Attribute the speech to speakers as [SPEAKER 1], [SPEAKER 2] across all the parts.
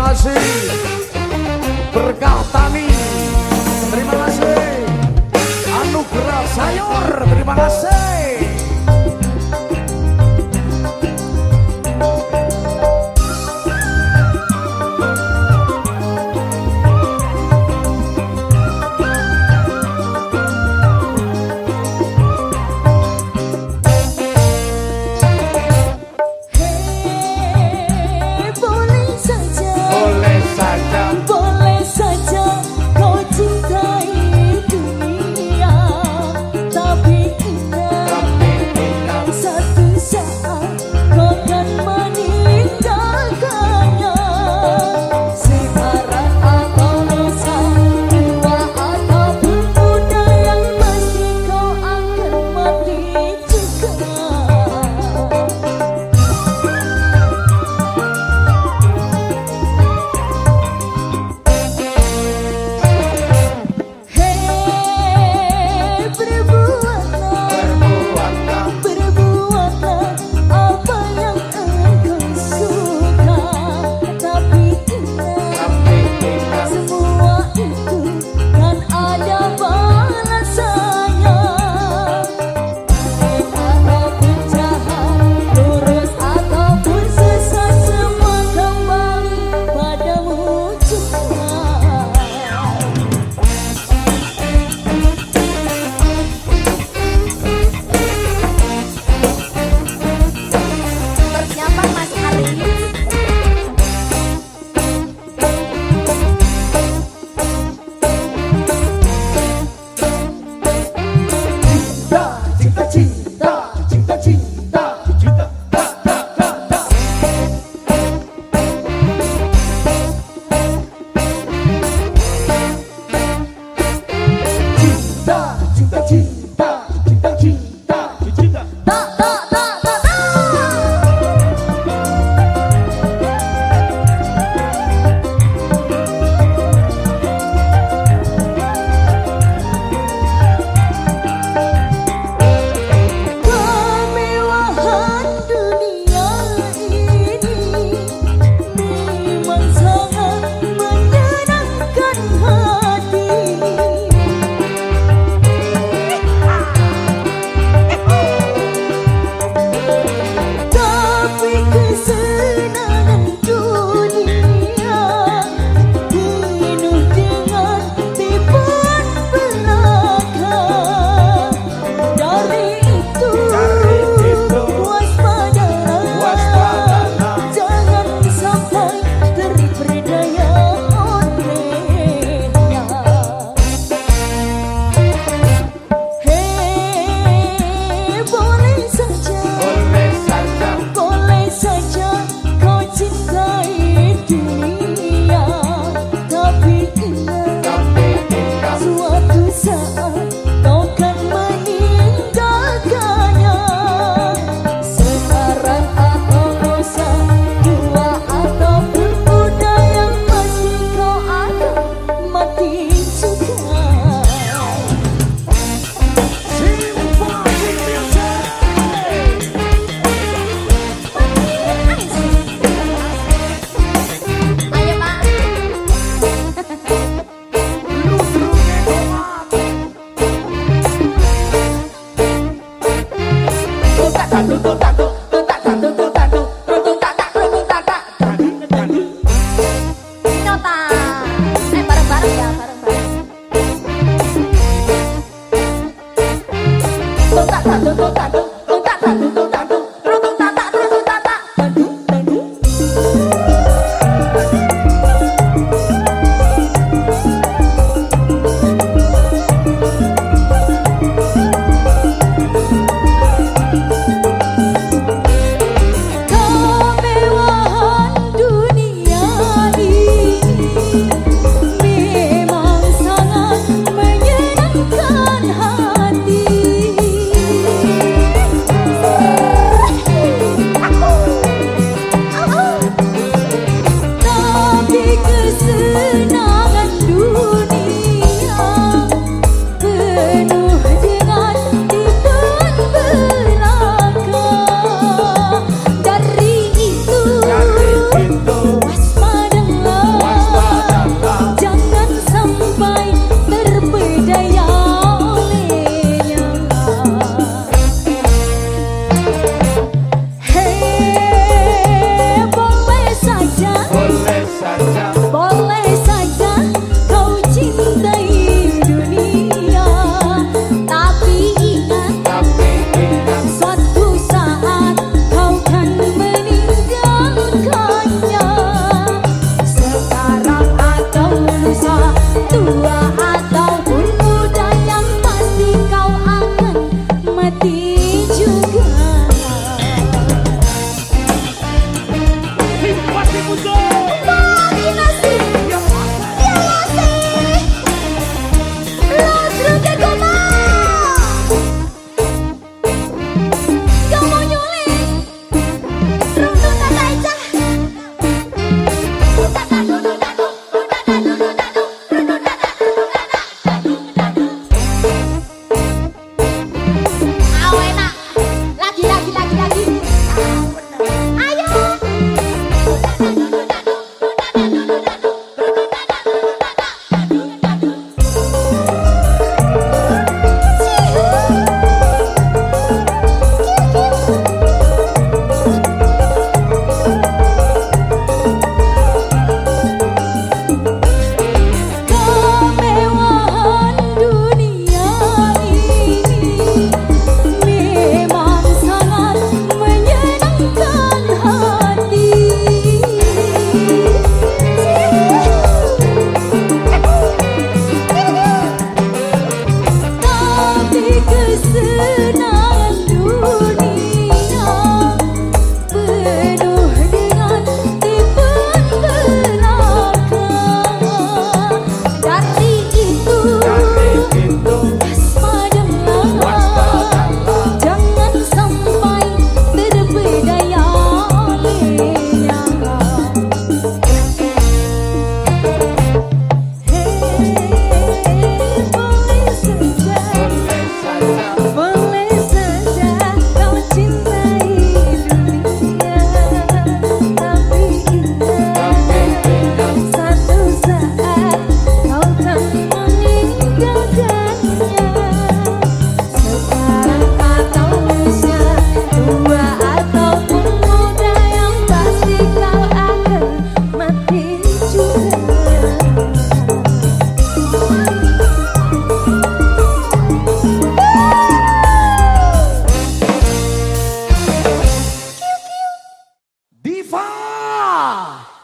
[SPEAKER 1] kasih. Berkah tani, terima kasih. Anugerah sayur, terima kasih.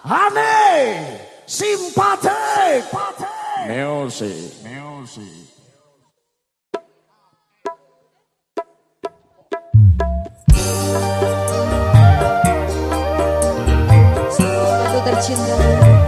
[SPEAKER 1] Hane simpatik music.
[SPEAKER 2] Satu tercinta.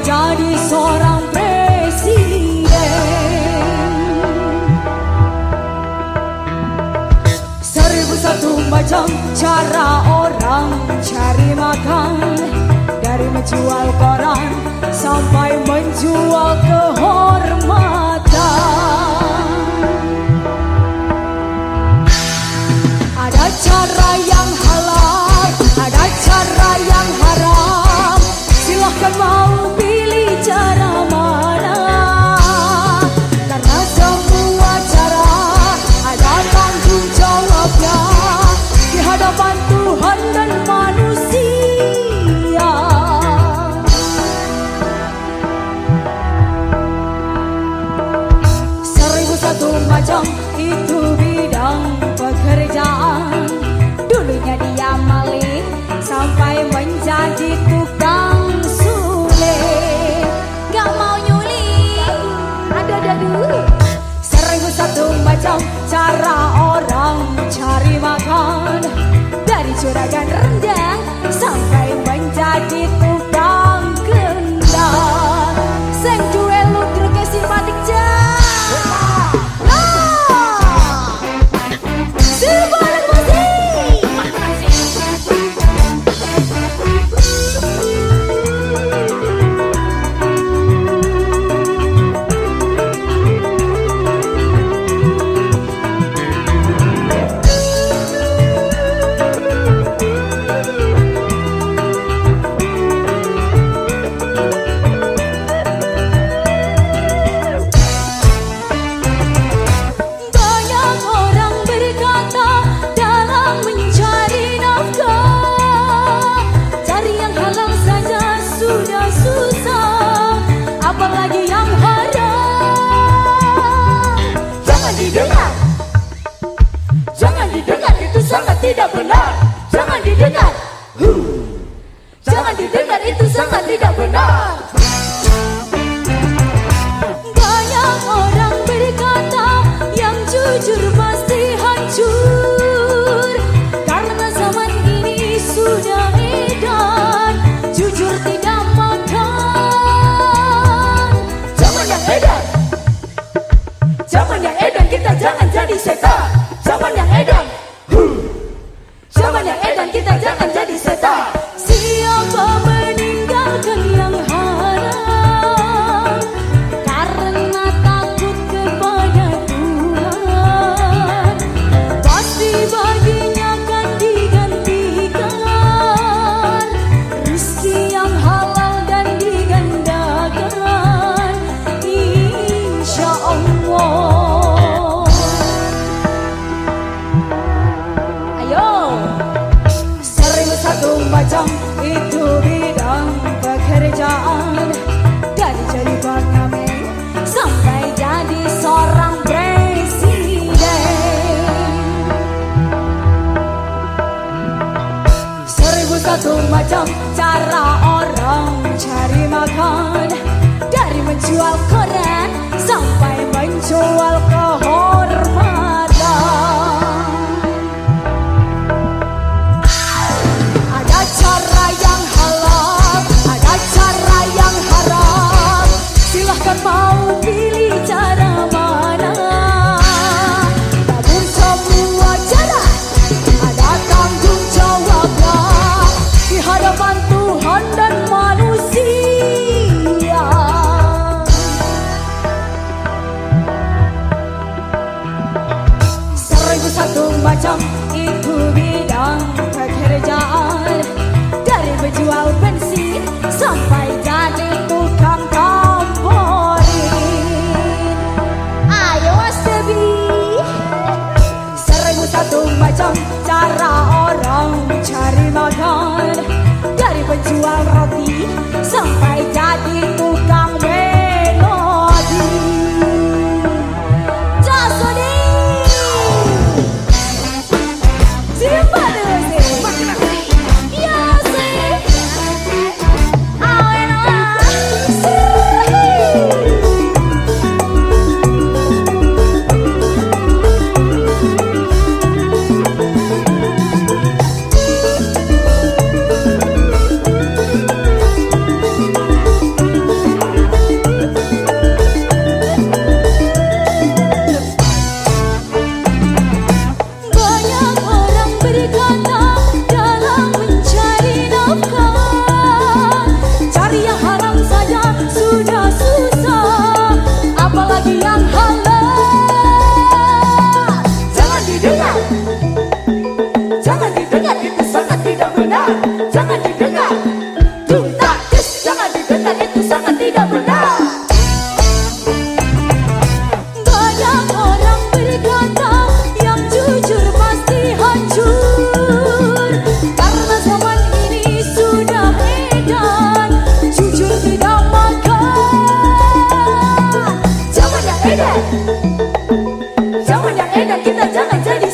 [SPEAKER 2] jadi seorang presiden. 1001 macam cara orang cari makan, dari menjual koran sampai menjual kehormatan. Ada cara yang halal, ada cara yang haram. Silahkan mau pilih cara mana, karena semua cara ada tanggung jawabnya di hadapan Tuhan dan manusia. 1001 macam itu bidang pekerjaan. Dulunya dia maling sampai menjadi tukang sulit. Gak mau nyulik, ada dulu. 1001 macam cara orang cari makan, dari juragan rendang sampai menjadi tukang kendang. Sing duwe ludruk simpatik jan.
[SPEAKER 1] Tidak benar, jangan didengar. Jangan didengar, itu sangat tidak benar.
[SPEAKER 2] Banyak orang berkata yang jujur pasti hancur, karena zaman ini sudah edan jujur tidak makan.
[SPEAKER 1] Zaman yang edan, zaman yang edan, kita jangan jadi setan. Zaman yang edan, zaman yang edan, kita jangan jadi setan.
[SPEAKER 2] Siapa meninggalkan yang haram karena takut kepada Tuhan, pasti baginya akan digantikan rezeki yang halal dan digandakan, insya Allah. Macam itu bidang pekerjaan, dari jadi pengamen sampai jadi seorang presiden. 1001 macam cara orang cari makan, dari menjual koran sampai menjual kehormatan. Cara yang halal, ada cara yang haram. Silahkan mau pilih cara mana, namun semua cara ada tanggung jawabnya di hadapan Tuhan dan manusia. 1001 macam itu bidang pekerjaan, dari menjual bensin sampai jadi tukang komporin. Ayo Astebi. 1001 macam cara orang cari makan, dari penjual roti sampai jadi tukang melodi. Jasodi.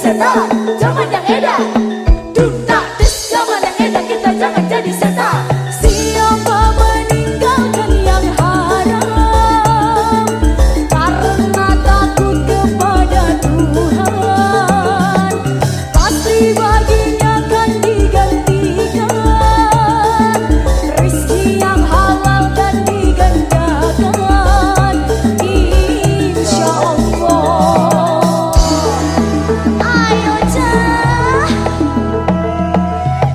[SPEAKER 1] setan. Zaman yang edan, dung tak des. Zaman yang edan kita jangan jadi setan.
[SPEAKER 2] Siapa meninggalkan yang haram karena takut kepada Tuhan, pasti baginya akan digantikan rezeki yang halal dan digandakan, insya Allah. Ayo Cah,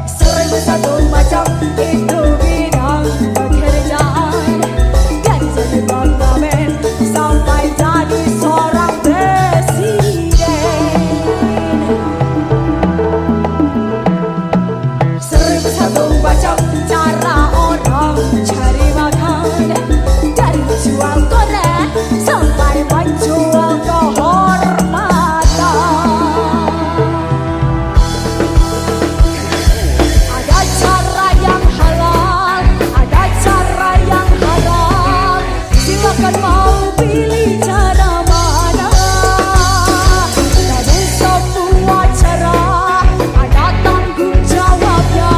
[SPEAKER 1] 1001 macam itu bidang pekerjaan,
[SPEAKER 2] dan jadi pengamen sampai jadi seorang presiden.
[SPEAKER 1] 1001 macam
[SPEAKER 2] Cara orang cari makan, dari menjual koran sampai menjual kehormatan. Ada cara yang halal, ada cara yang haram. Silakan mau pilih cara mana. Dari semua cara ada tanggung jawabnya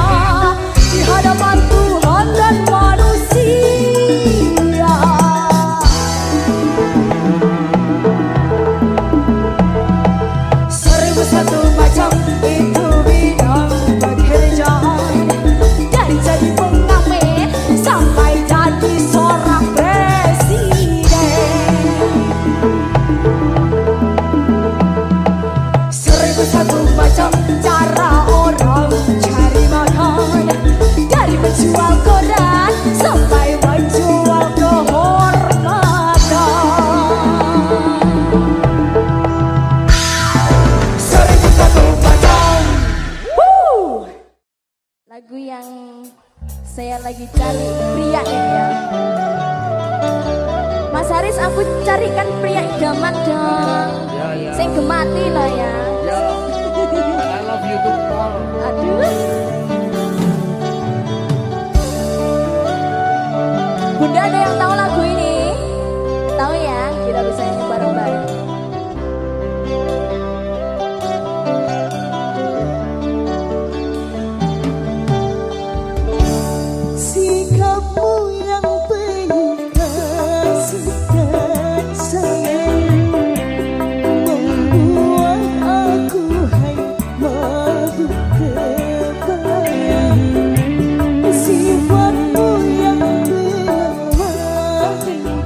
[SPEAKER 2] di hadapan Tuhan dan manusia.
[SPEAKER 1] 1001 macam itu bidang pekerjaan,
[SPEAKER 2] Dari jadi pengamen sampai jadi seorang presiden.
[SPEAKER 1] 1001 macam
[SPEAKER 2] Cara orang cari makan, dari menjual koran sampai menjual kehormatan.
[SPEAKER 1] 1001 macam.
[SPEAKER 2] Lagu yang saya lagi cari pria ini ya. Mas Haris, aku carikan pria idaman dong. Saya gemati lah ya.
[SPEAKER 3] I love you too, Paul.
[SPEAKER 2] Aduh. Bunda, ada yang tahu lagu ini? Tahu ya? Kita bisa nyanyi bareng-bareng. Sikapmu yang penuh kasih dan sayang membuat aku hai mabuk kebayang. Sifatmu yang berlawan banjian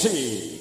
[SPEAKER 4] Musik.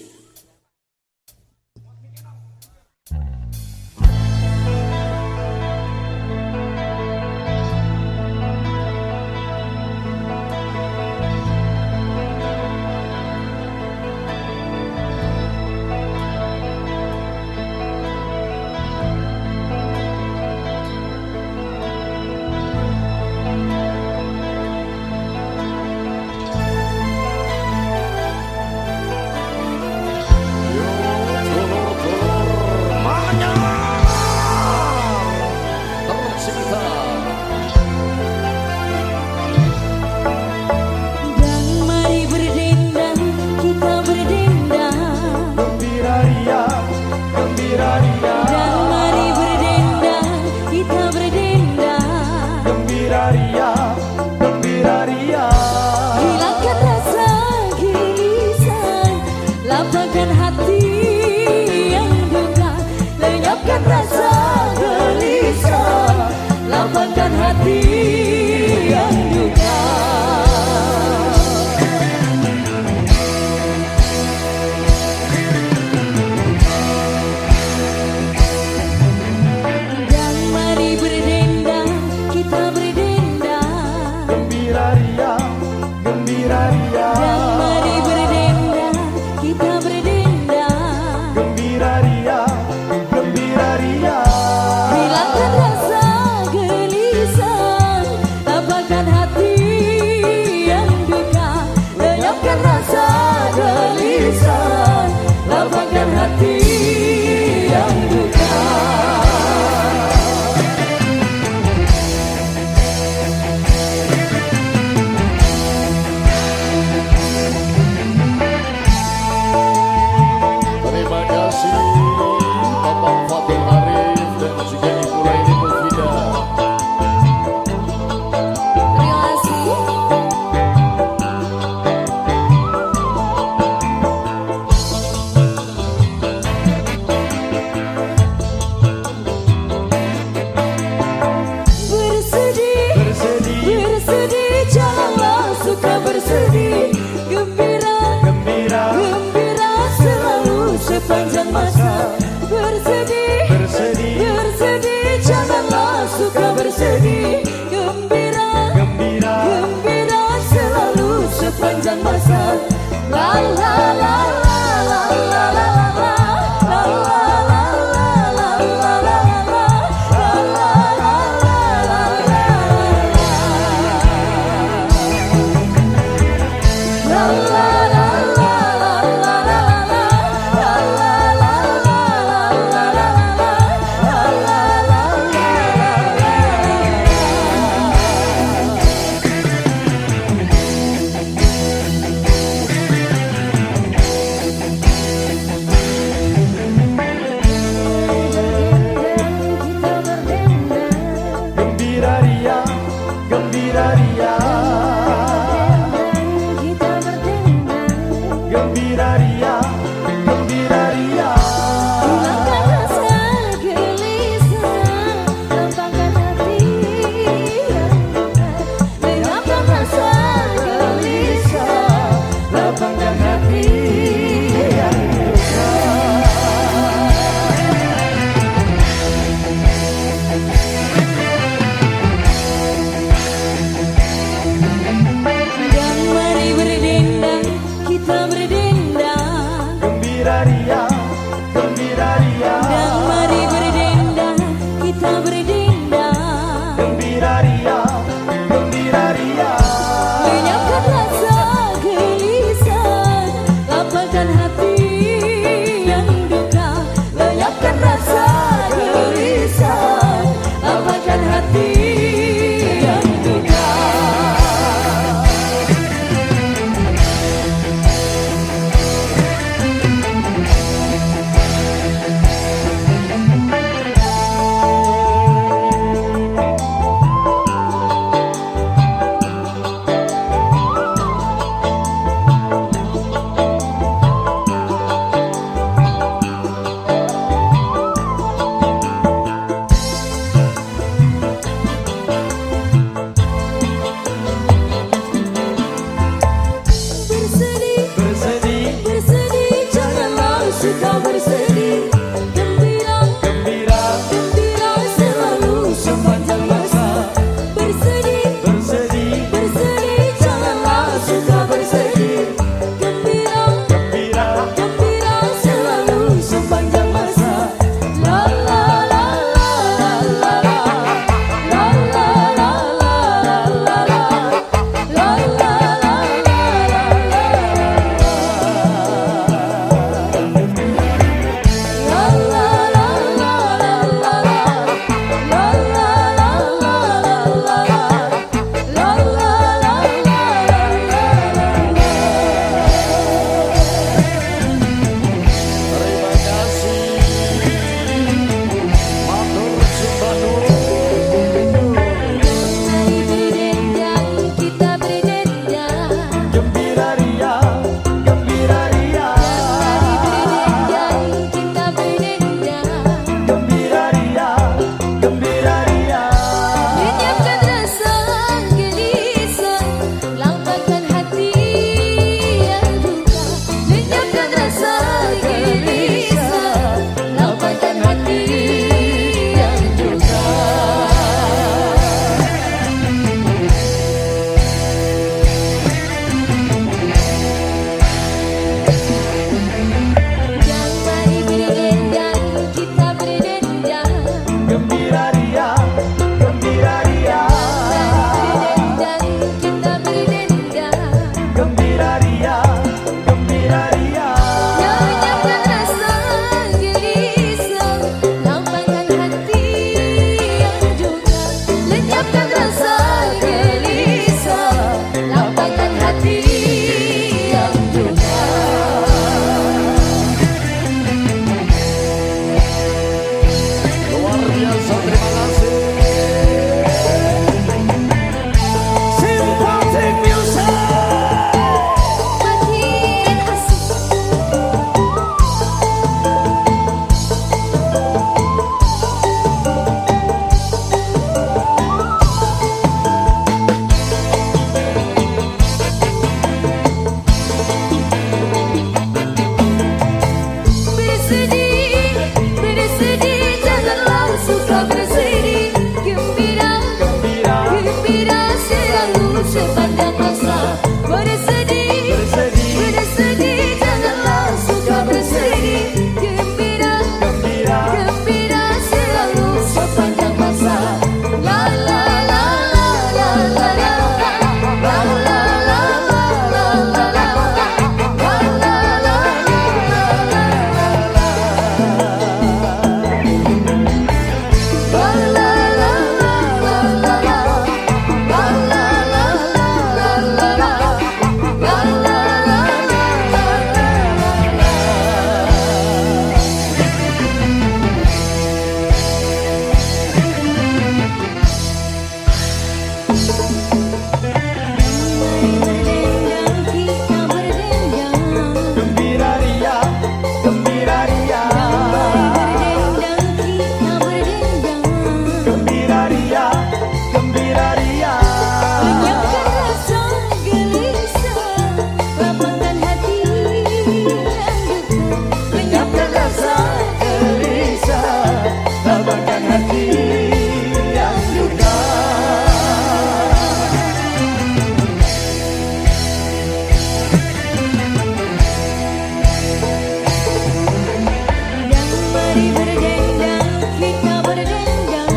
[SPEAKER 1] Mari berdendang, kita berdendang.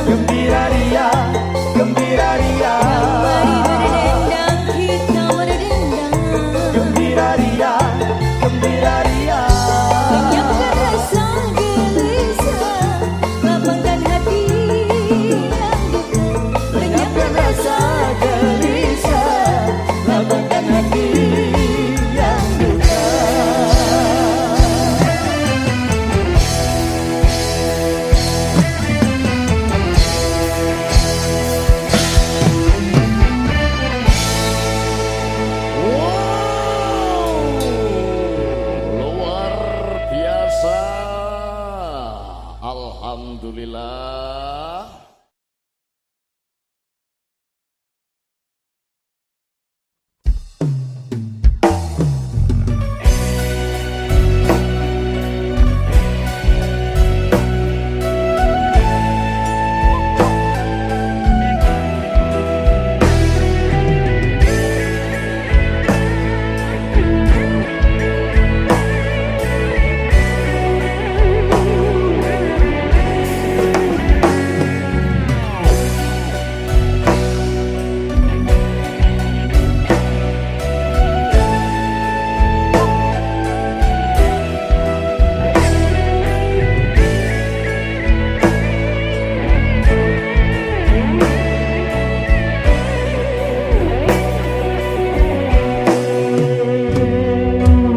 [SPEAKER 4] Gembira ria, gembira ria.
[SPEAKER 1] Mari berdendang, kita berdendang.
[SPEAKER 4] Gembira ria, gembira ria.
[SPEAKER 1] Lenyapkan rasa gelisah, lapangkan hati yang duka. Lenyapkan rasa gelisah, lapangkan hati yang duka.
[SPEAKER 3] Wow, luar biasa. Alhamdulillah.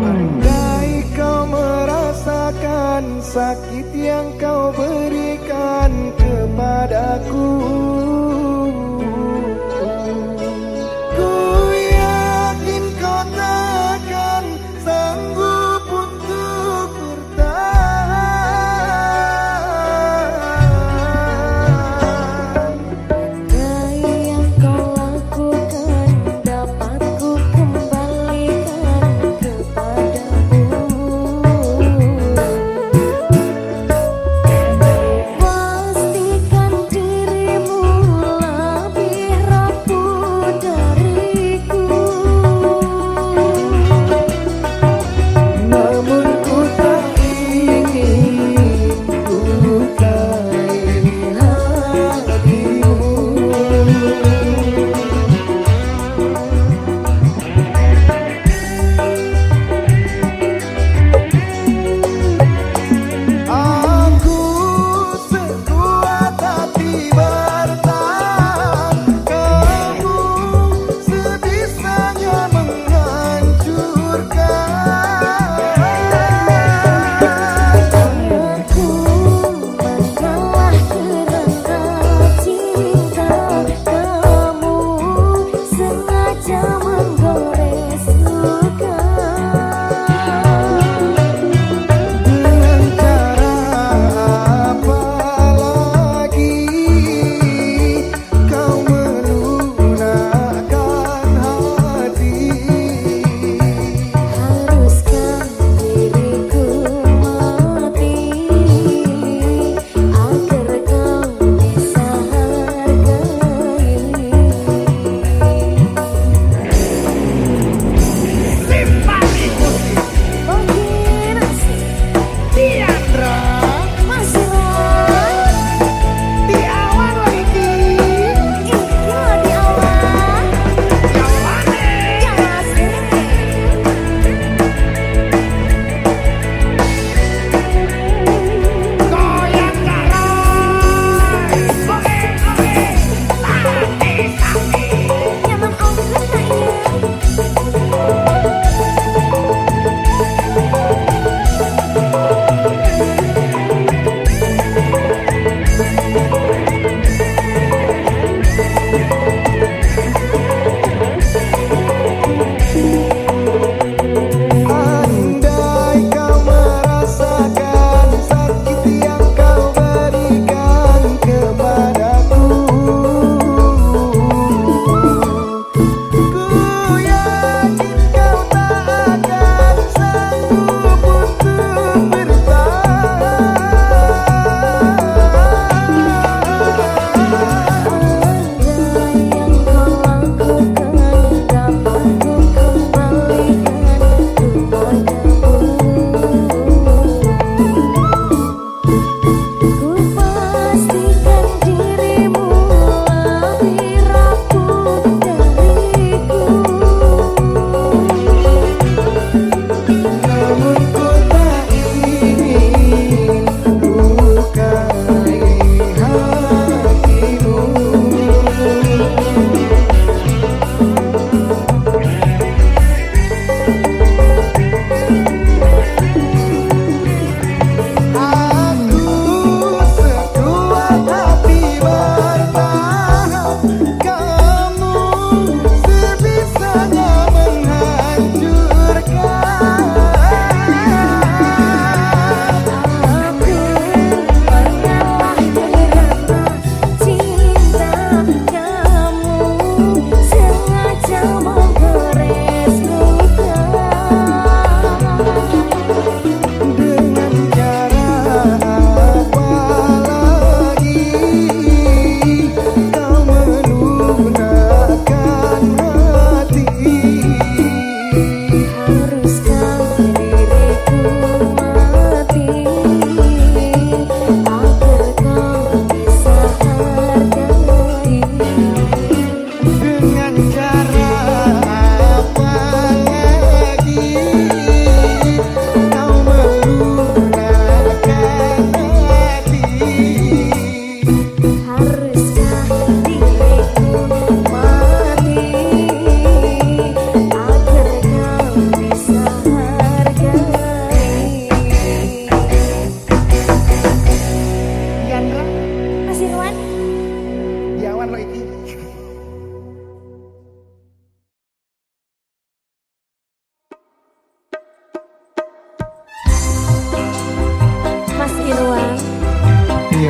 [SPEAKER 4] Andai kau merasakan sakit yang kau berikan kepadaku, ku yakin kau takkan sanggup untuk bertahan.
[SPEAKER 1] Andai yang kau lakukan dapat ku kembalikan kepadamu. Pastikan dirimu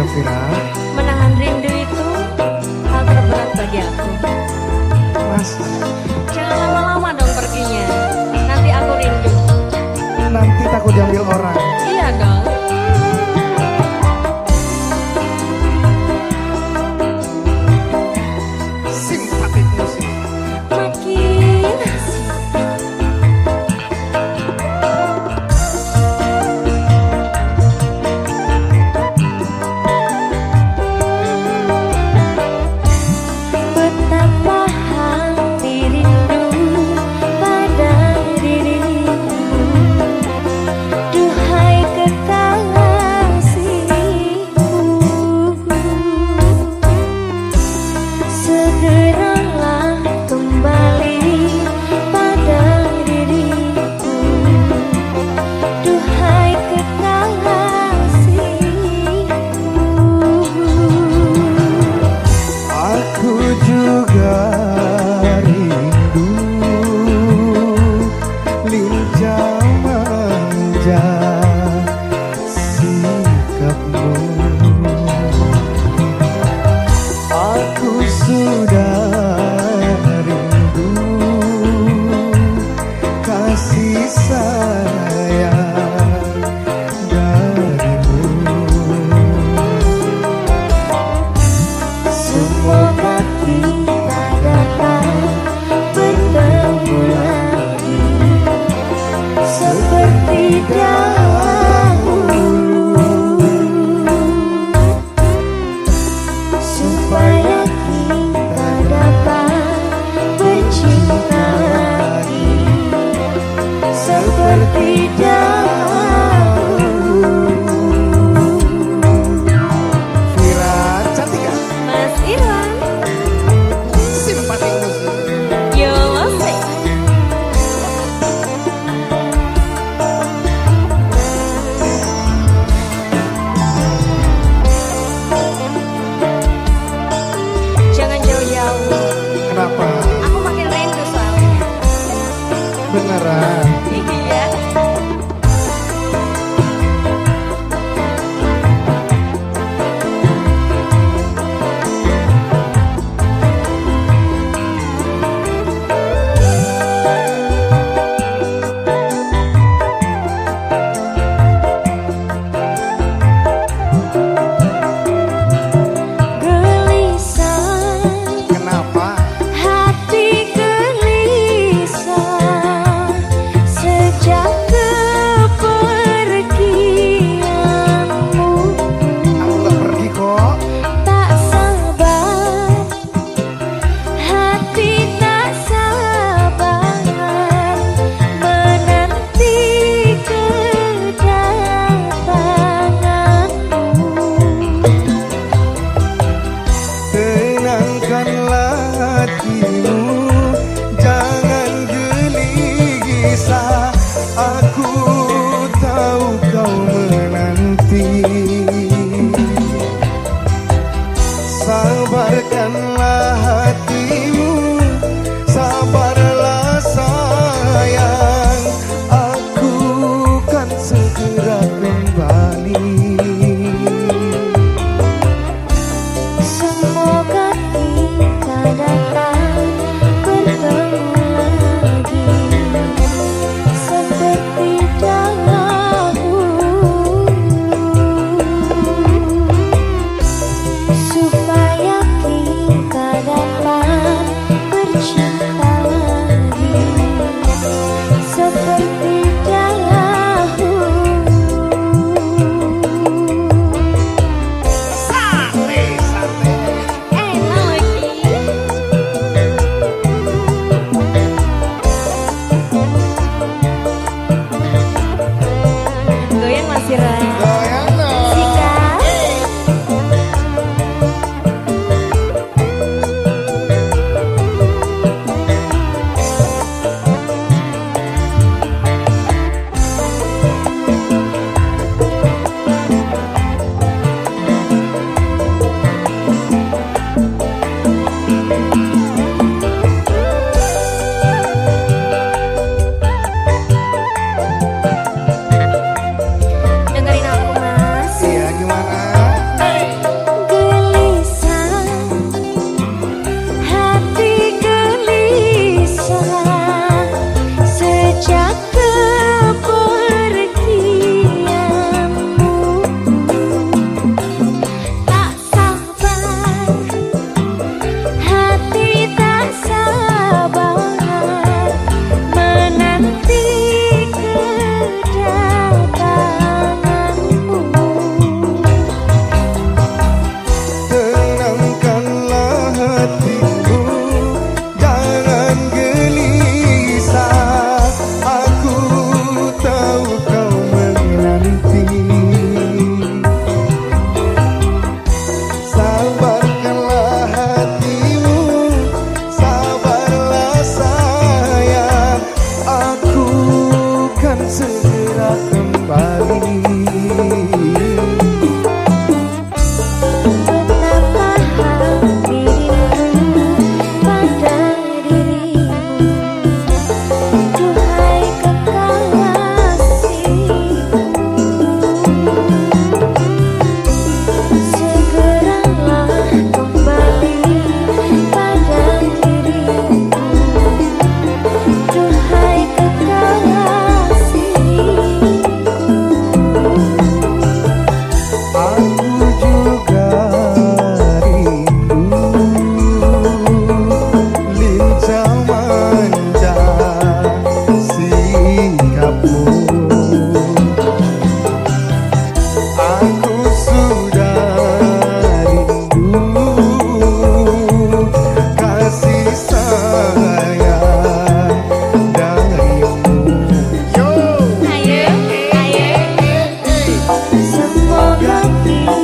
[SPEAKER 4] Yovira.
[SPEAKER 2] Menahan rindu itu hal terberat bagi aku.
[SPEAKER 4] Mas,
[SPEAKER 2] Jangan lama-lama dong perginya. Nanti aku rindu.
[SPEAKER 4] nanti takut diambil orang.
[SPEAKER 2] Iya dong.
[SPEAKER 4] Simpatik musik.
[SPEAKER 2] Makin asik. Betapa hati rindu pada dirimu. Duhai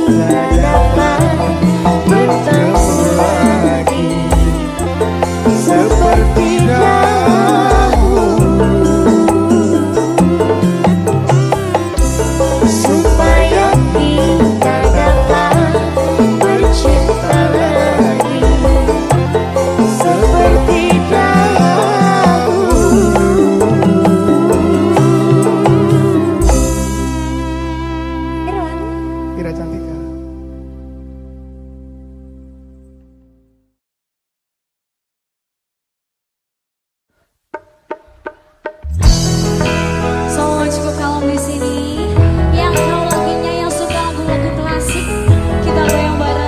[SPEAKER 1] tak dapat bertemu lagi seperti dahulu, supaya kita dapat bercinta lagi seperti dahulu.
[SPEAKER 4] Ira Cantika.
[SPEAKER 2] So cukup kalem di sini. Yang tahu lagunya, yang suka lagu-lagu klasik, kita goyang bareng.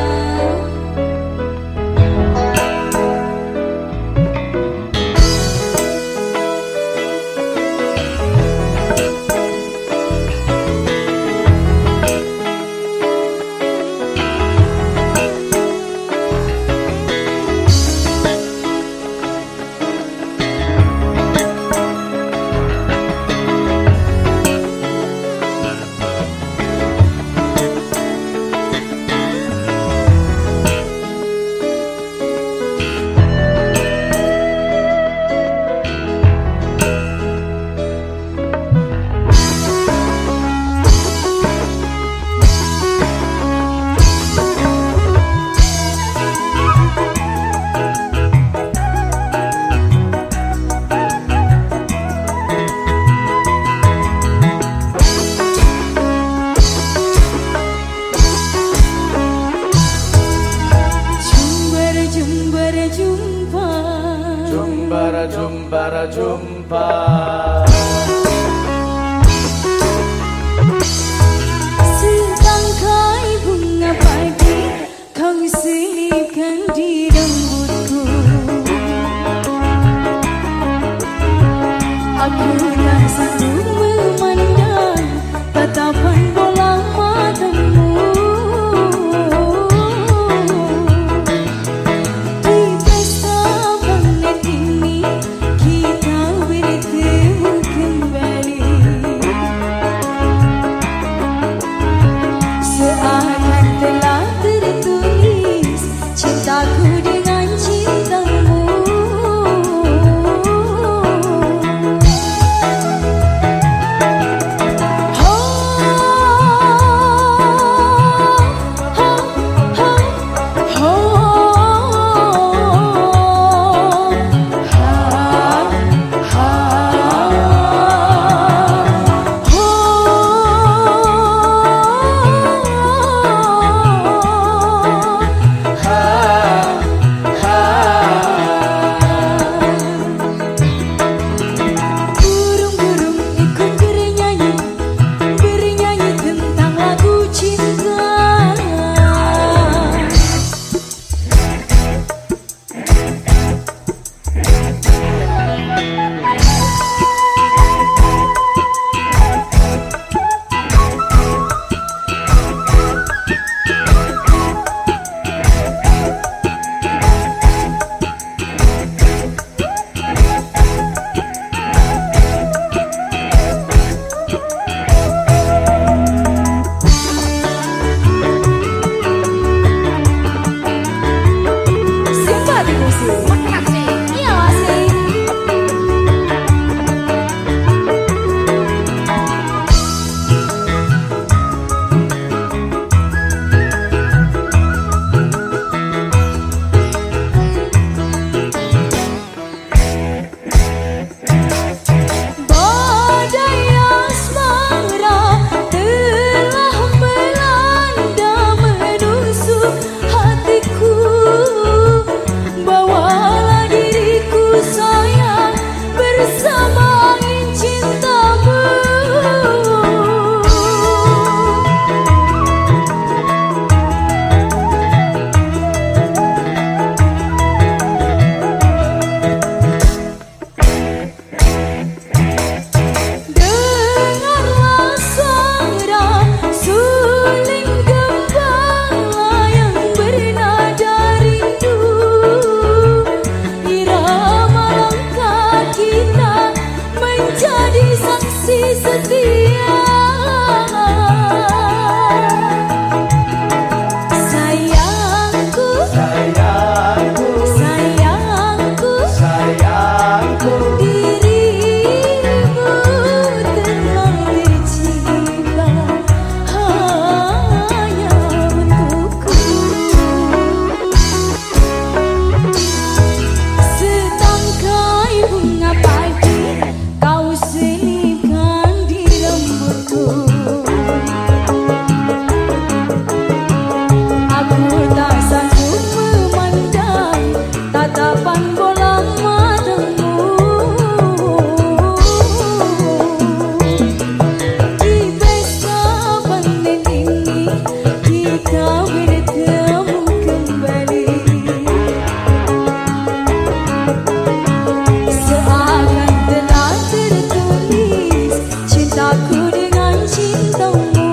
[SPEAKER 3] Jumbara jumpa.
[SPEAKER 2] Setangkai bunga pagi kau selipkan di rambutku. Aku tak sanggup memandang tatapan bola matamu. Di pesta panen ini kita bertemu kita bertemu kembali. Seakan telah tertulis cintaku dengan cintamu.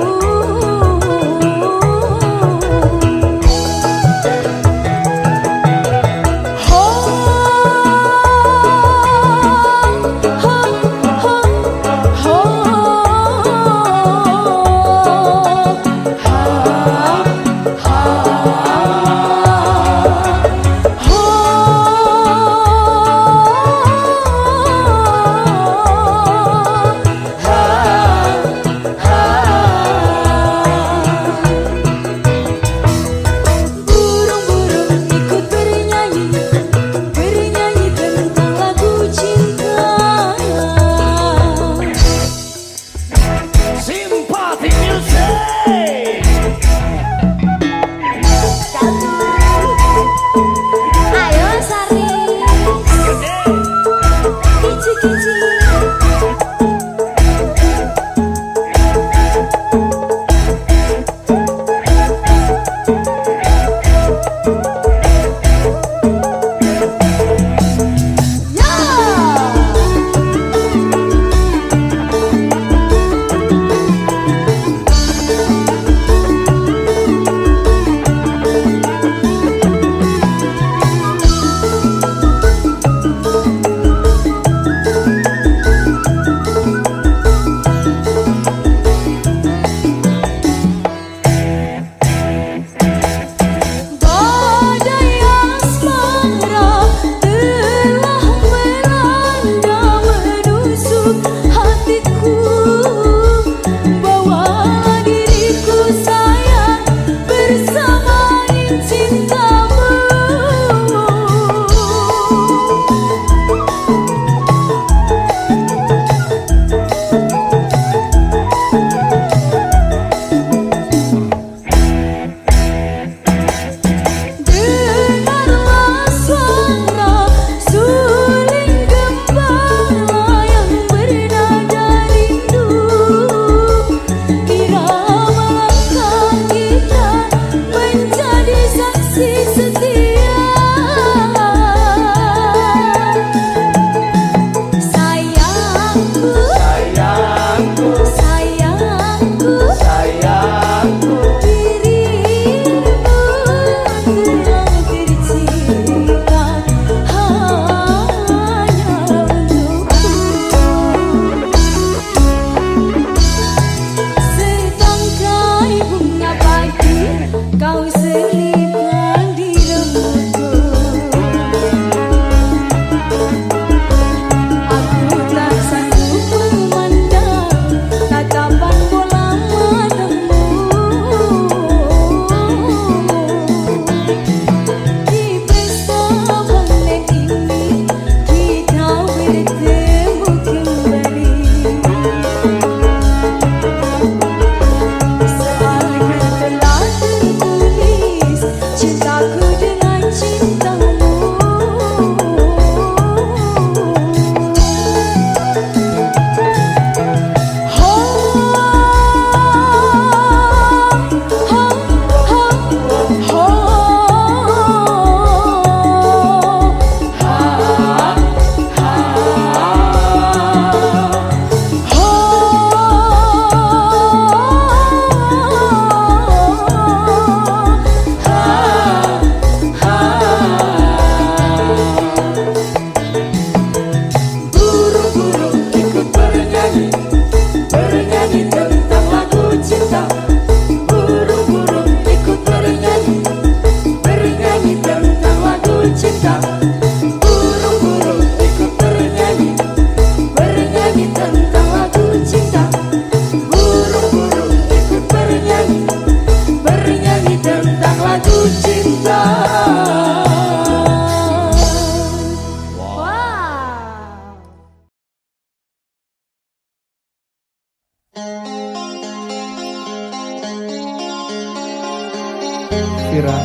[SPEAKER 4] Vira,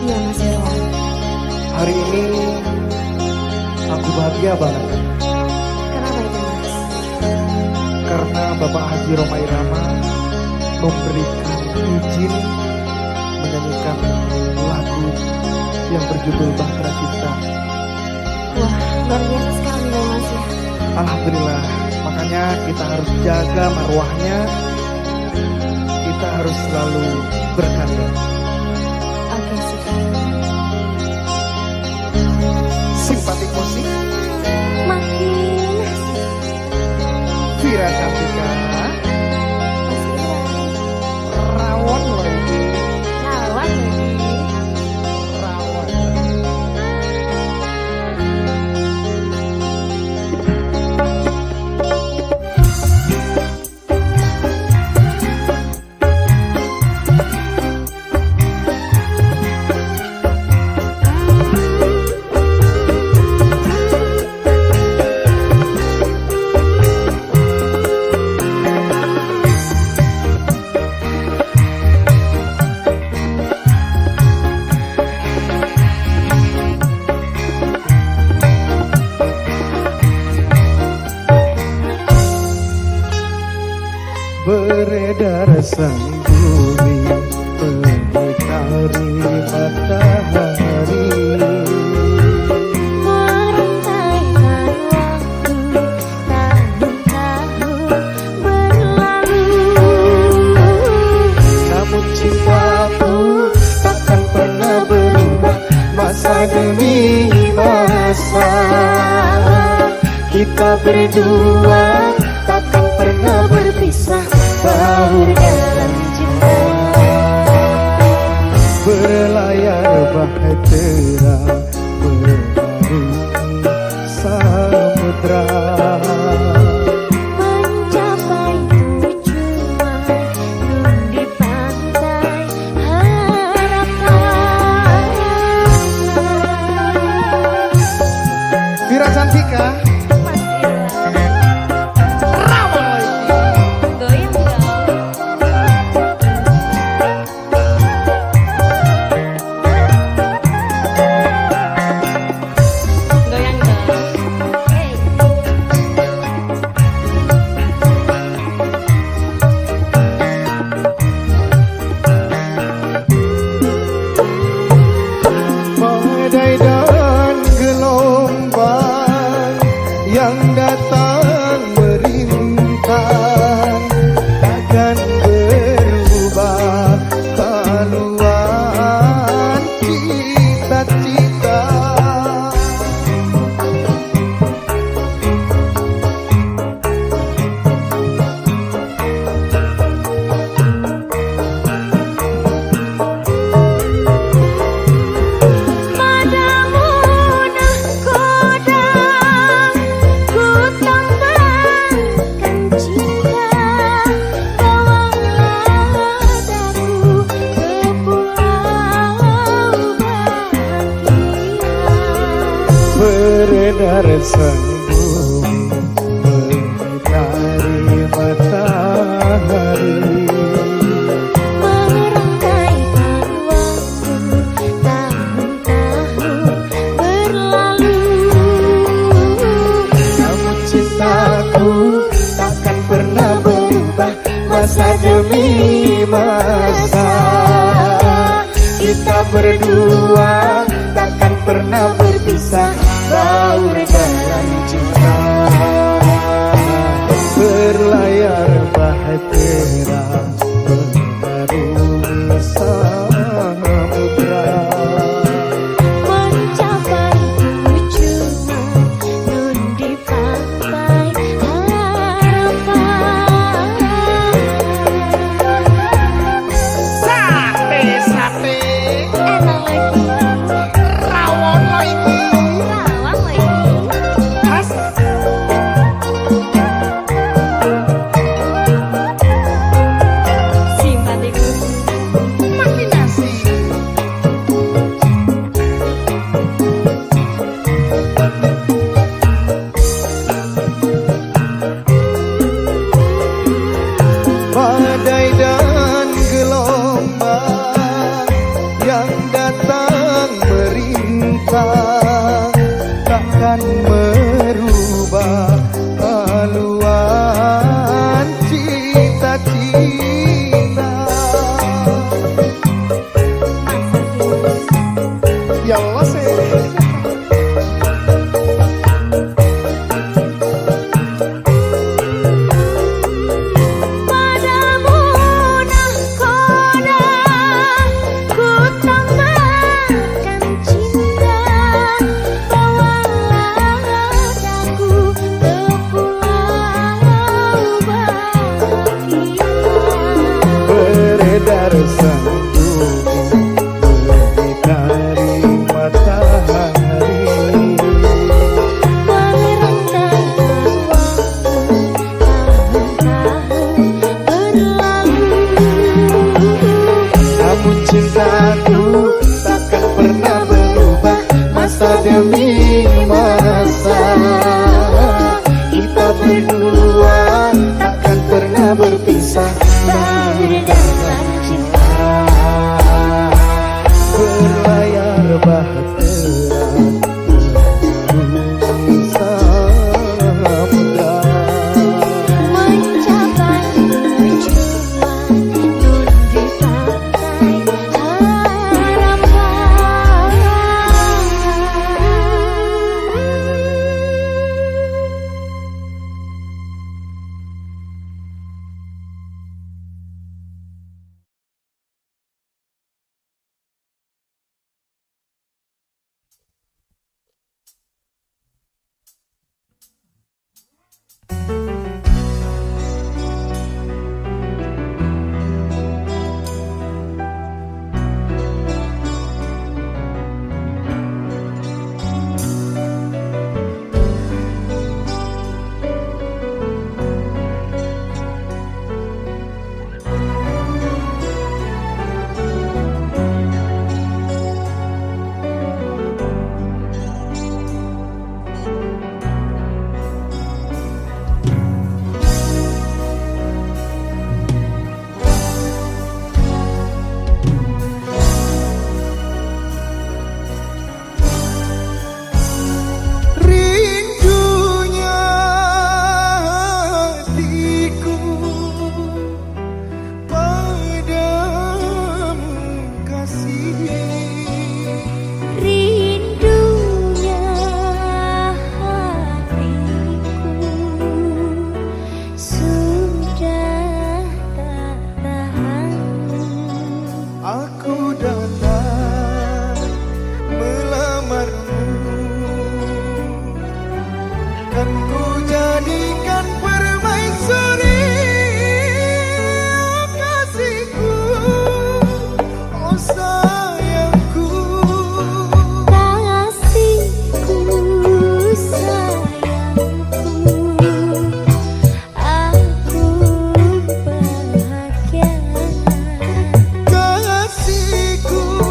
[SPEAKER 2] Iya Mas Irwan.
[SPEAKER 4] hari ini aku bahagia banget
[SPEAKER 2] Kenapa itu Mas?
[SPEAKER 4] karena Bapak Haji Roma Irama memberikan izin menyanyikan lagu yang berjudul Bahtera Cinta.
[SPEAKER 2] Wah, luar biasa sekali dong Mas ya.
[SPEAKER 4] Alhamdulillah, makanya kita harus jaga marwahnya. Kita harus selalu berkarya.
[SPEAKER 2] Oke sih.
[SPEAKER 4] Simpatik musik
[SPEAKER 2] Makin
[SPEAKER 4] Vira Cantika. Rawon loh ini.
[SPEAKER 2] lawan lagi.
[SPEAKER 4] Rawon. Beredar sang bumi mengitari matahari.
[SPEAKER 2] Merantaikan waktu tahun-tahun berlalu.
[SPEAKER 4] Namun cintaku takkan pernah berubah masa demi masa. Kita berdua takkan pernah berpisah, baur dalam cinta. Berlayar bahtera mengarungi samudra.
[SPEAKER 2] Mencapai tujuan nun di pantai harapan.
[SPEAKER 4] Vira Cantika.
[SPEAKER 2] Mas Ira,
[SPEAKER 4] Rawon lagi.
[SPEAKER 2] goyang dong. Goyang dong. Hey.
[SPEAKER 4] Badai dan gelombang yang datang merintang takkan berubah haluan cita-cita.
[SPEAKER 2] Padamu nahkoda ku tambahkan cinta. Bawanglah daku ke pulau bahagia.
[SPEAKER 4] Beredar sang bumi mengitari matahari.
[SPEAKER 2] Merangkaikan waktu tahun-tahun berlalu.
[SPEAKER 4] Namun cintaku takkan pernah berubah masa demi masa. Kita berdua takkan pernah berpisah, baur dalam cinta. Berlayar bahtera mengarungi samudra.
[SPEAKER 2] Mencapai tujuan nun di pantai harapan.
[SPEAKER 4] Sate
[SPEAKER 2] Enak lagi.
[SPEAKER 4] rawon lagi.
[SPEAKER 2] Lawang lagi. Simpatiku.
[SPEAKER 4] Makin asik. Badai dan gelombang yang datang merintang takkan merubah haluan cita-cita. satu takkan pernah berubah. Masa demi masa kita berdua takkan pernah berpisah.
[SPEAKER 2] Berdasar cinta
[SPEAKER 4] Berlayar bahtera samudra
[SPEAKER 2] mencapai tujuan nur di pantai harapan.
[SPEAKER 4] rindunya hatiku padamu kasih.
[SPEAKER 2] Rindunya hatiku sudah tak tahan.
[SPEAKER 4] Aku datang melamarmu, kan ku jadikan permaisuri kasihku, oh sayangku.
[SPEAKER 2] Kasihku, sayangku, aku bahagia.
[SPEAKER 4] Kasihku,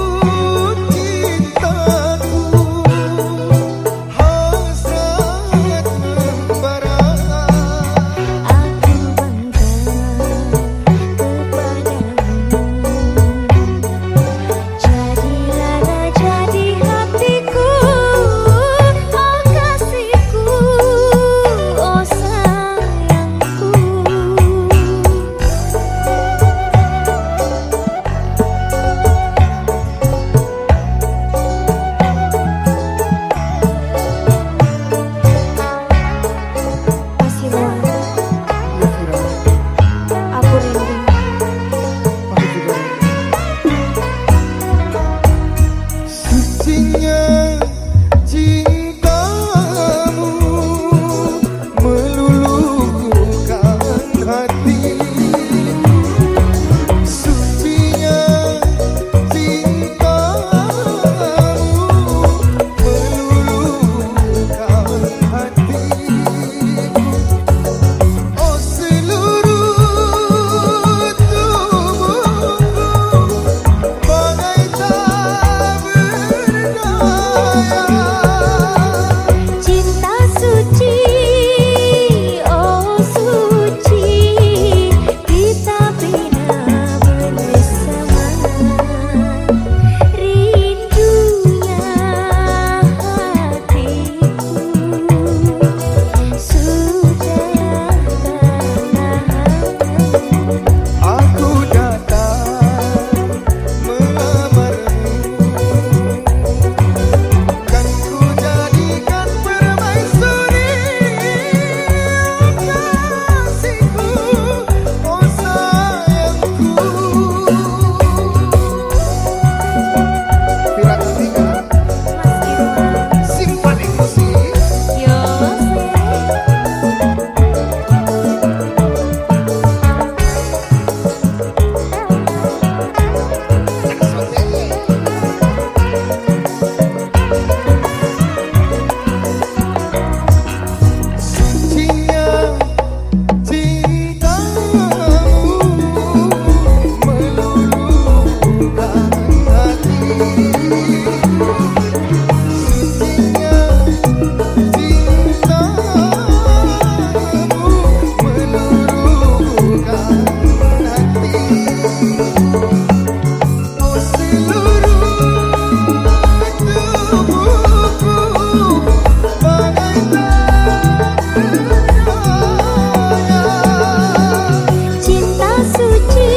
[SPEAKER 2] Cinta suci,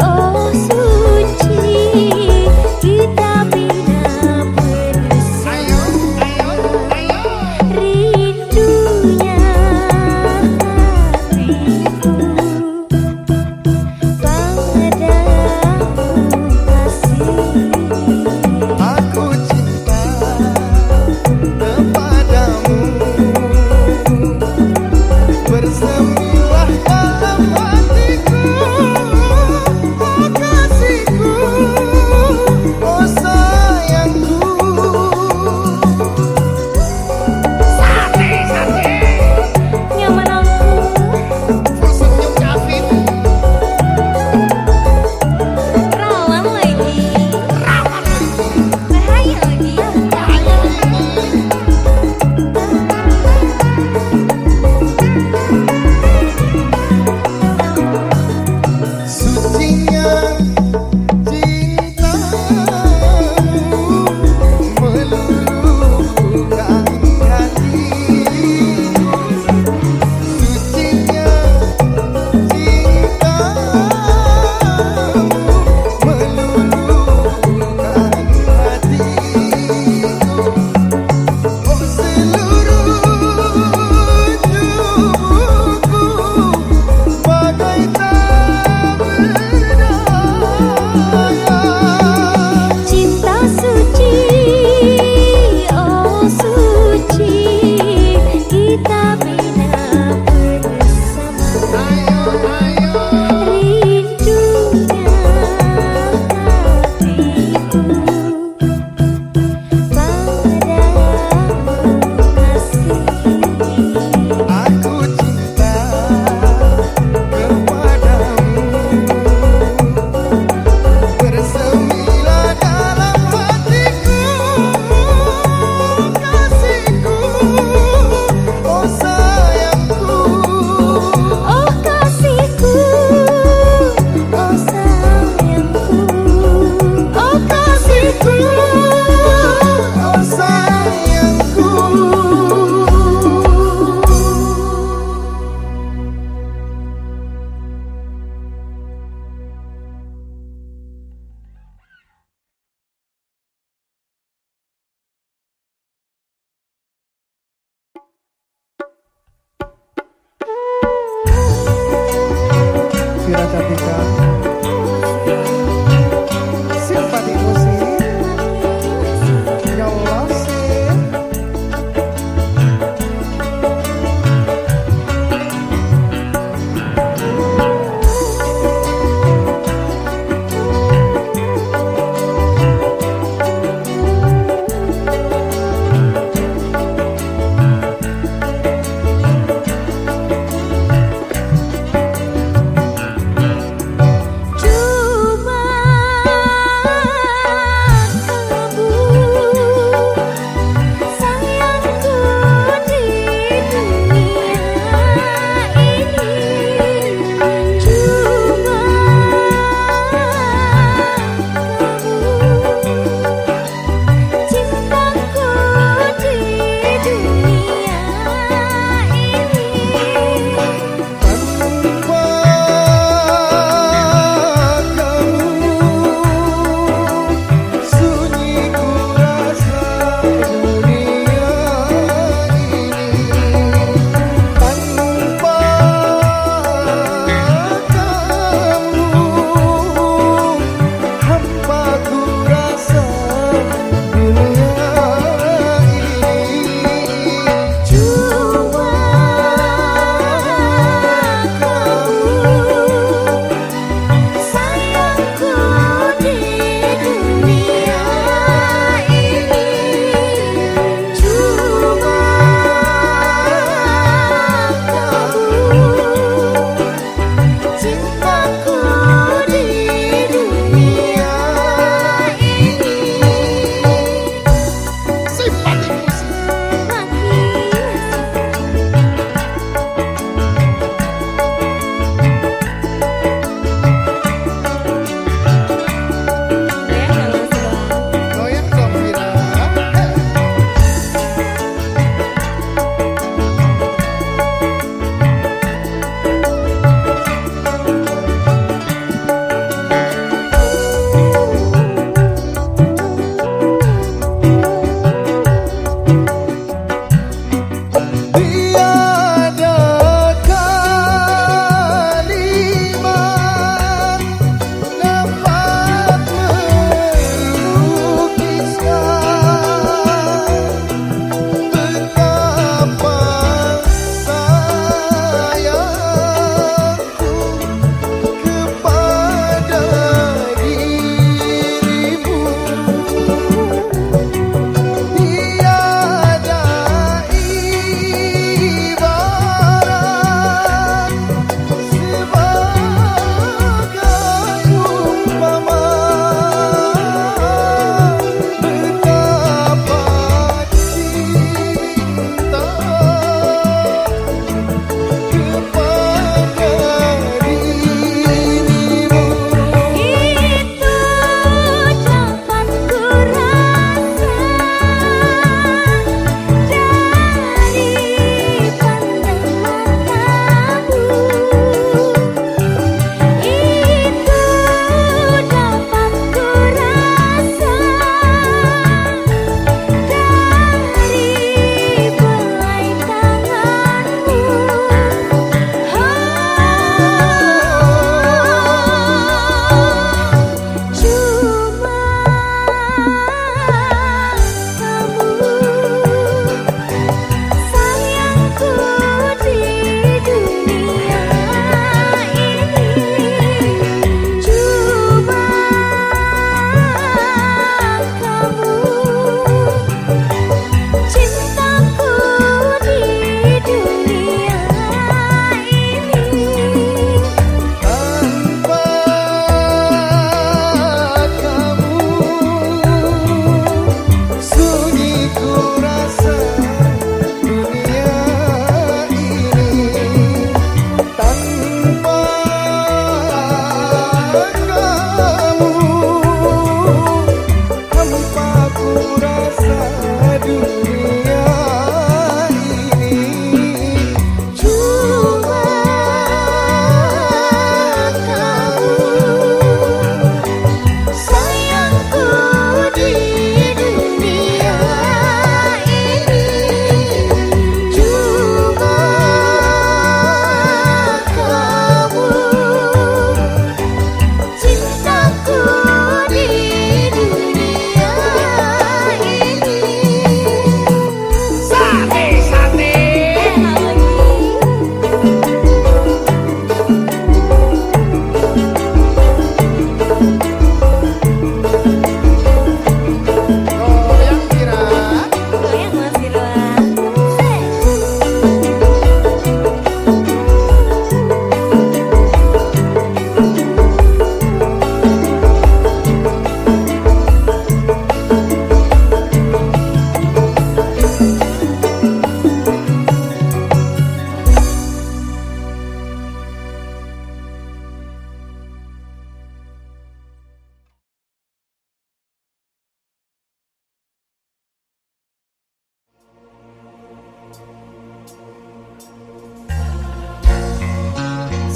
[SPEAKER 2] oh suci,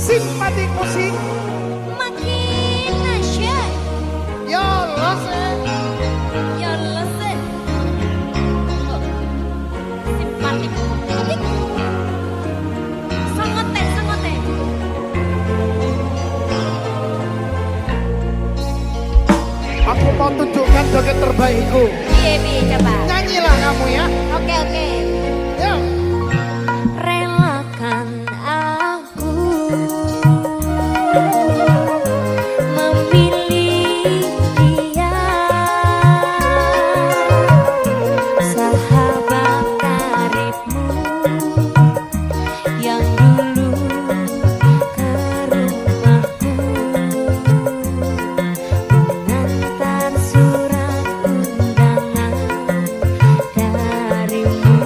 [SPEAKER 4] Simpati musik.
[SPEAKER 2] Makin nasyad.
[SPEAKER 4] Ya Allah.
[SPEAKER 2] Ya Allah sih. Oh, simpatik. Kutik. Sangote, sangote.
[SPEAKER 4] Aku mau tunjukkan joget terbaikku.
[SPEAKER 2] Piye coba.
[SPEAKER 4] Nyanyilah kamu ya.
[SPEAKER 2] Oke.
[SPEAKER 4] Ya.
[SPEAKER 2] Relakan aku memilih dia, sahabat karibmu yang dulu ke rumahku mengantar surat undangan darimu.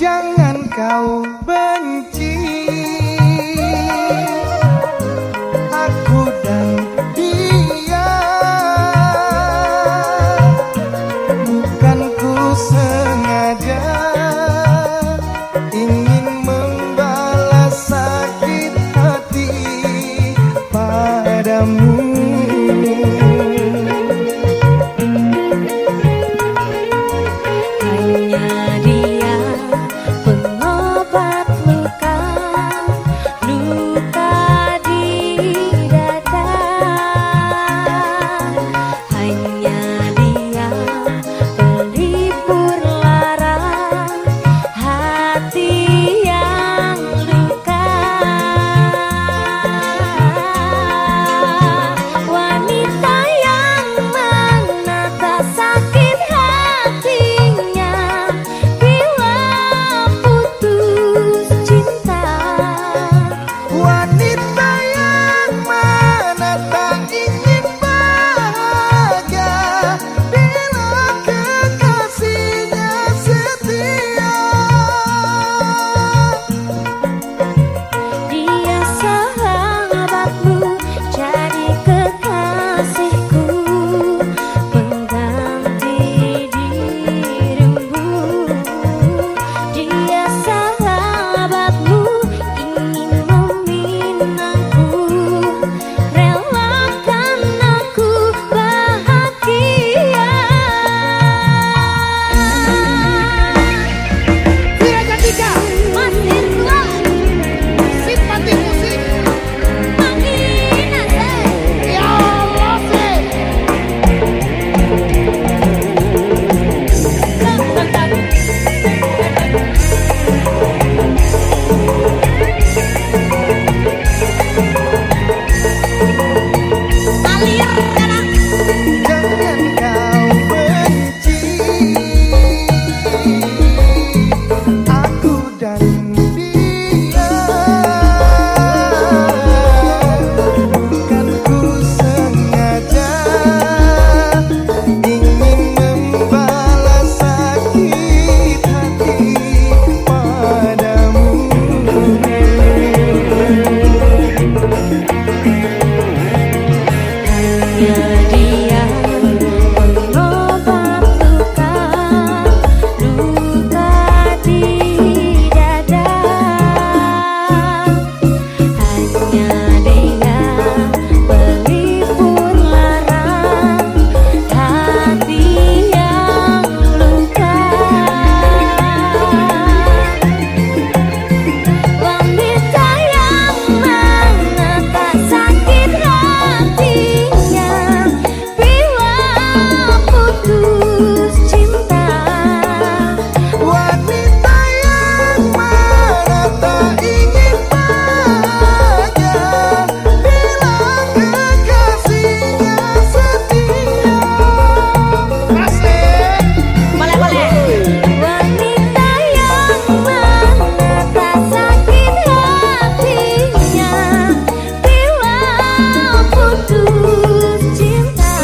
[SPEAKER 4] Jangan kau benci aku dan dia. Bukan ku sengaja ingin membalas sakit hati padamu.
[SPEAKER 2] Hanya dia pengobat luka, luka di dada. Hanya dia pelipur lara hati yang luka. Wanita yang menata sakit hatinya bila putus cinta.
[SPEAKER 4] Wanita yang mana tak ingin bahagia bila kekasihnya setia.
[SPEAKER 2] Dia sahabatmu, jadi kekasihku, pengganti dirimu. Dia sahabatmu, ingin meminangku, relakan aku bahagia.
[SPEAKER 4] Vira Cantika,
[SPEAKER 2] Masih kuat,
[SPEAKER 4] simpati musik.
[SPEAKER 2] makin asik.
[SPEAKER 4] Ya Allah sih.
[SPEAKER 2] Alir sekarang.
[SPEAKER 4] Jangan kau benci aku dan dia. Bukan ku sengaja ingin membalas sakit hati padamu.
[SPEAKER 2] Hanya dia pengobat luka, luka di dada. Hanya dia pelipur lara hati yang luka. Wanita yang menata sakit hatinya bila putus cinta.
[SPEAKER 4] Wanita yang mana tak ingin bahagia bila kekasihnya setia. Asik.
[SPEAKER 2] Boleh. Wanita yang menata sakit hatinya bila putus cinta.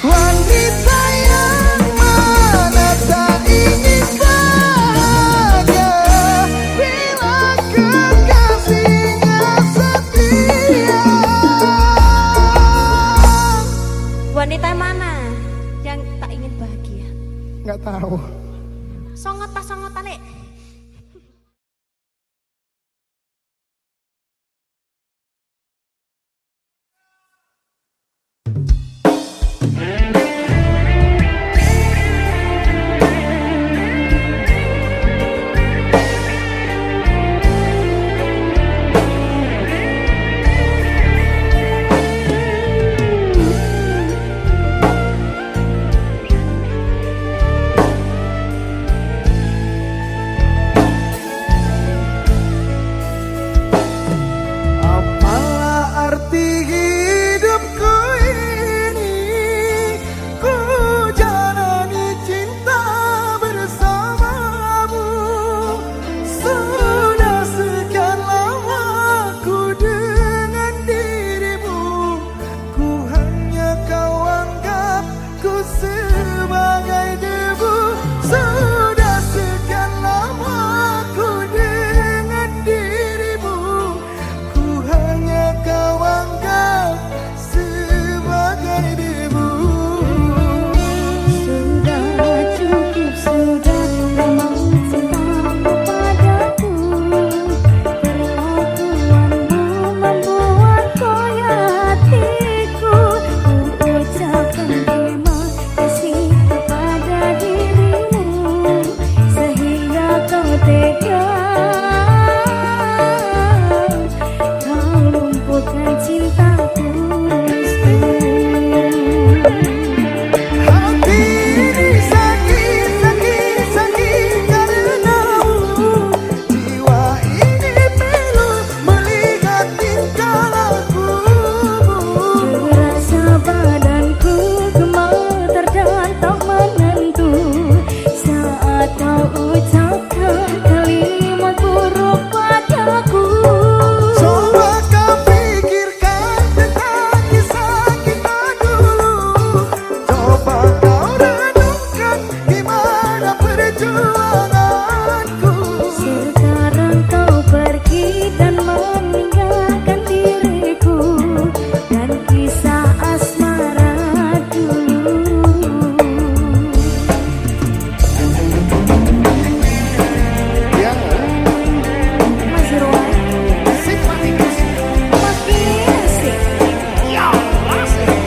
[SPEAKER 4] Wanita yang mana tak ingin bahagia bila kekasihnya setia.
[SPEAKER 2] Wanita mana yang tak ingin bahagia?
[SPEAKER 4] Nggak tahu.
[SPEAKER 2] Songot pas songotan nek. bukan cinta tulusku.
[SPEAKER 4] Hati ini sakit, sakit, sakit karenamu. Jiwa ini pilu melihat tingkah lakumu.
[SPEAKER 2] Terasa badanku gemeter dan tak menentu saat kau ucapkan kalimat buruk padaku.
[SPEAKER 4] Coba kau pikirkan tentang kisah kita dulu. Coba kau renungkan gimana perjuanganku.
[SPEAKER 2] Sekarang kau pergi dan meninggalkan diriku dan kisah asmara dulu. Mas Irwan,
[SPEAKER 4] Simpatikus.
[SPEAKER 2] makin asik. Ya asik.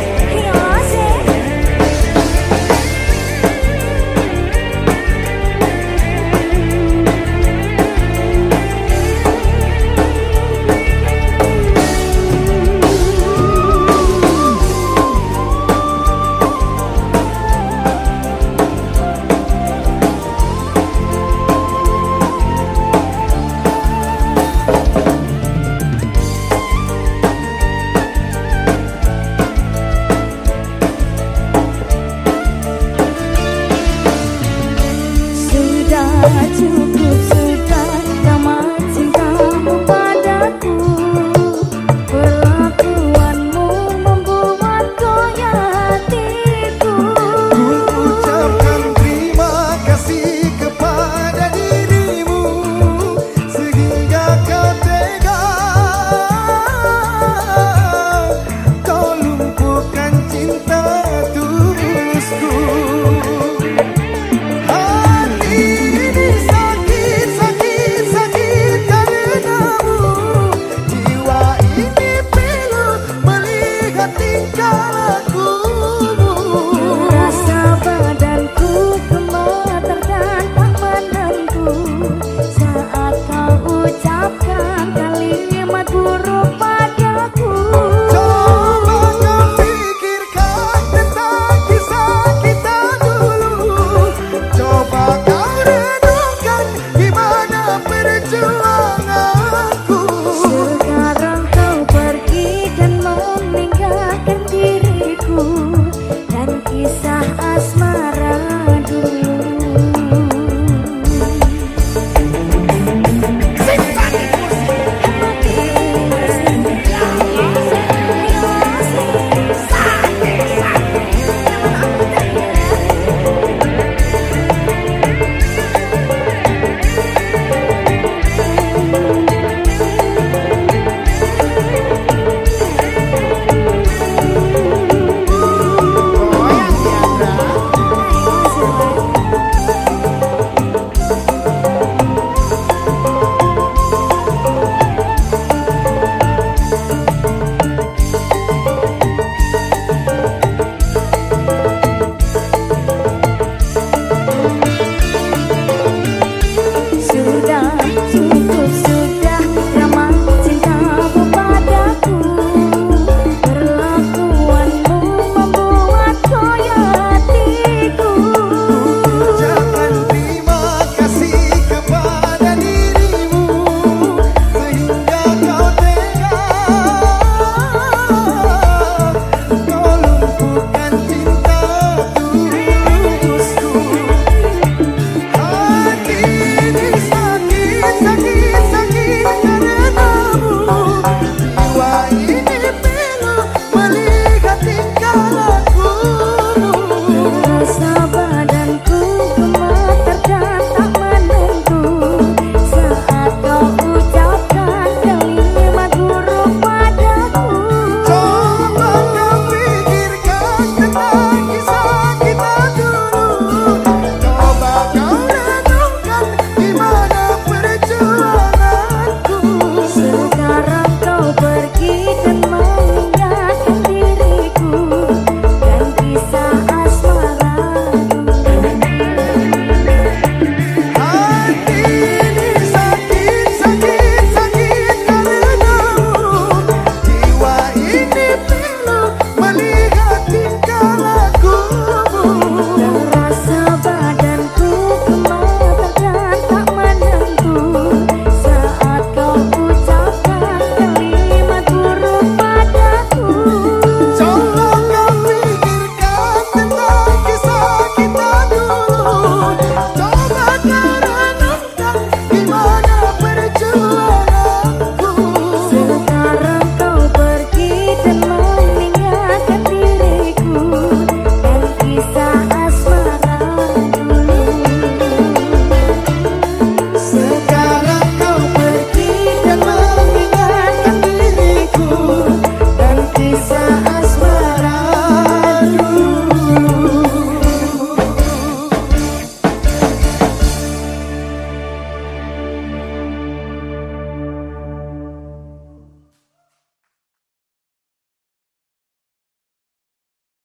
[SPEAKER 2] Sudah cukup, sudah tamat cintamu padaku. Perlakuanmu membuat goyah hatiku.
[SPEAKER 4] Ku ucapkan terima kasih kepada dirimu sehingga kau tega. Kau lumpuhkan cinta tulusku. Hati ini sakit, sakit, sakit karenamu. Jiwa ini pilu melihat tingkah